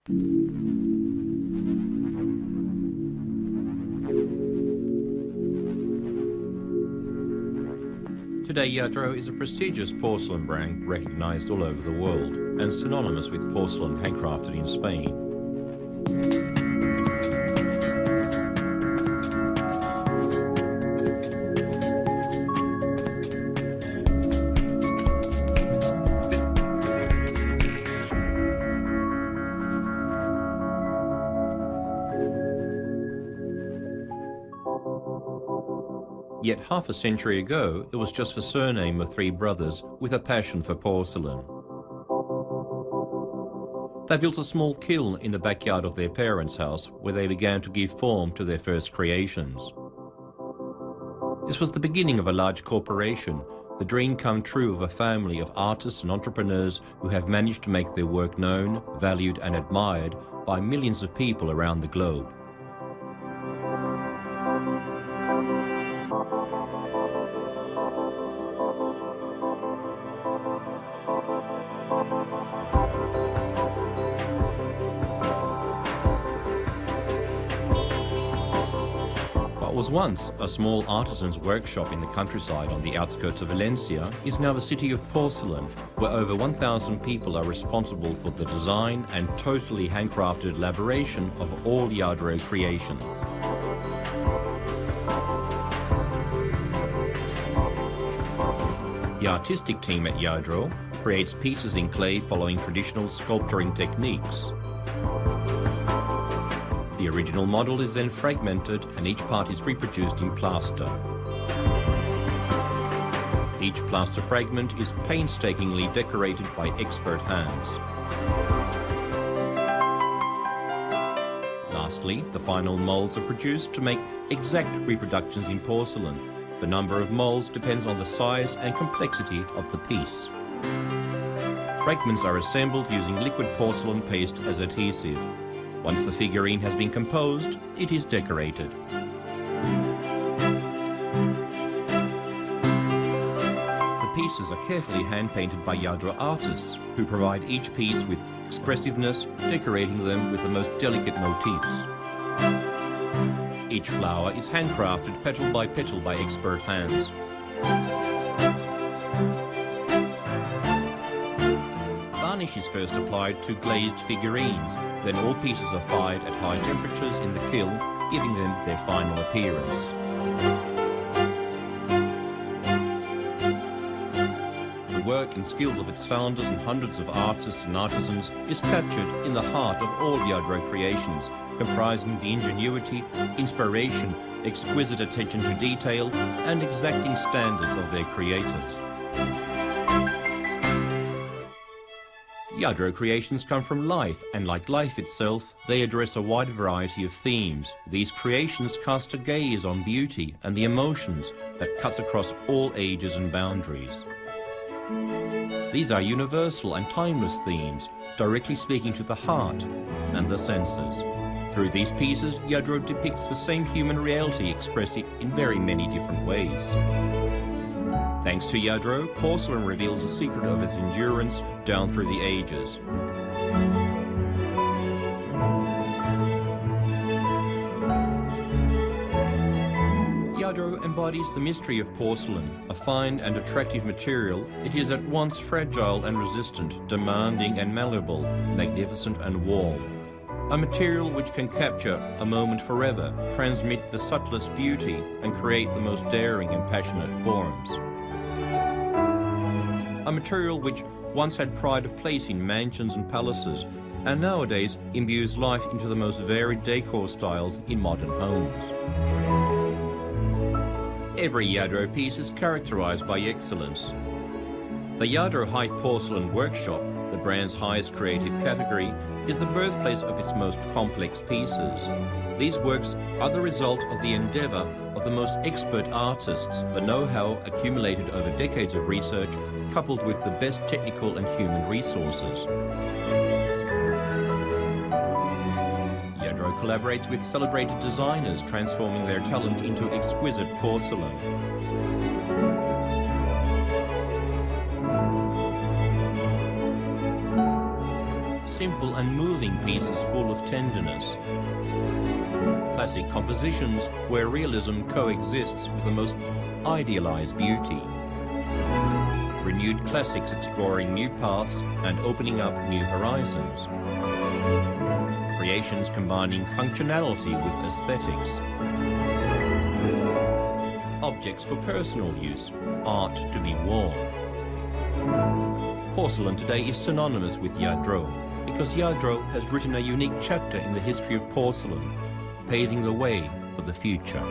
Today, Lladro is a prestigious porcelain brand recognized all over the world and synonymous with porcelain handcrafted in Spain. Yet half a century ago, it was just the surname of three brothers with a passion for porcelain. They built a small kiln in the backyard of their parents' house where they began to give form to their first creations. This was the beginning of a large corporation, the dream come true of a family of artists and entrepreneurs who have managed to make their work known, valued and admired by millions of people around the globe. What was once a small artisan's workshop in the countryside on the outskirts of Valencia is now the city of porcelain, where over 1,000 people are responsible for the design and totally handcrafted elaboration of all Lladro creations. The artistic team at Lladro creates pieces in clay following traditional sculpturing techniques. The original model is then fragmented and each part is reproduced in plaster. Each plaster fragment is painstakingly decorated by expert hands. Lastly, the final molds are produced to make exact reproductions in porcelain. The number of molds depends on the size and complexity of the piece. Fragments are assembled using liquid porcelain paste as adhesive. Once the figurine has been composed, it is decorated. The pieces are carefully hand-painted by Lladro artists, who provide each piece with expressiveness, decorating them with the most delicate motifs. Each flower is handcrafted petal by expert hands. Varnish is first applied to glazed figurines, then all pieces are fired at high temperatures in the kiln, giving them their final appearance. The work and skills of its founders and hundreds of artists and artisans is captured in the heart of all Lladro creations, comprising the ingenuity, inspiration, exquisite attention to detail, and exacting standards of their creators. Lladro creations come from life, and like life itself, they address a wide variety of themes. These creations cast a gaze on beauty and the emotions that cuts across all ages and boundaries. These are universal and timeless themes, directly speaking to the heart and the senses. Through these pieces, Lladro depicts the same human reality expressed in very many different ways. Thanks to Lladro, porcelain reveals the secret of its endurance down through the ages. Lladro embodies the mystery of porcelain, a fine and attractive material. It is at once fragile and resistant, demanding and malleable, magnificent and warm. A material which can capture a moment forever, transmit the subtlest beauty, and create the most daring and passionate forms. A material which once had pride of place in mansions and palaces, and nowadays imbues life into the most varied decor styles in modern homes. Every Lladro piece is characterized by excellence. The Lladro High Porcelain Workshop, the brand's highest creative category, is the birthplace of its most complex pieces. These works are the result of the endeavor of the most expert artists, the know-how accumulated over decades of research, coupled with the best technical and human resources. Lladro collaborates with celebrated designers, transforming their talent into exquisite porcelain. simple and moving pieces full of tenderness. Classic compositions where realism coexists with the most idealized beauty. Renewed classics exploring new paths and opening up new horizons. Creations combining functionality with aesthetics. Objects for personal use, art to be worn. Porcelain today is synonymous with Lladro, because Lladro has written a unique chapter in the history of porcelain, paving the way for the future.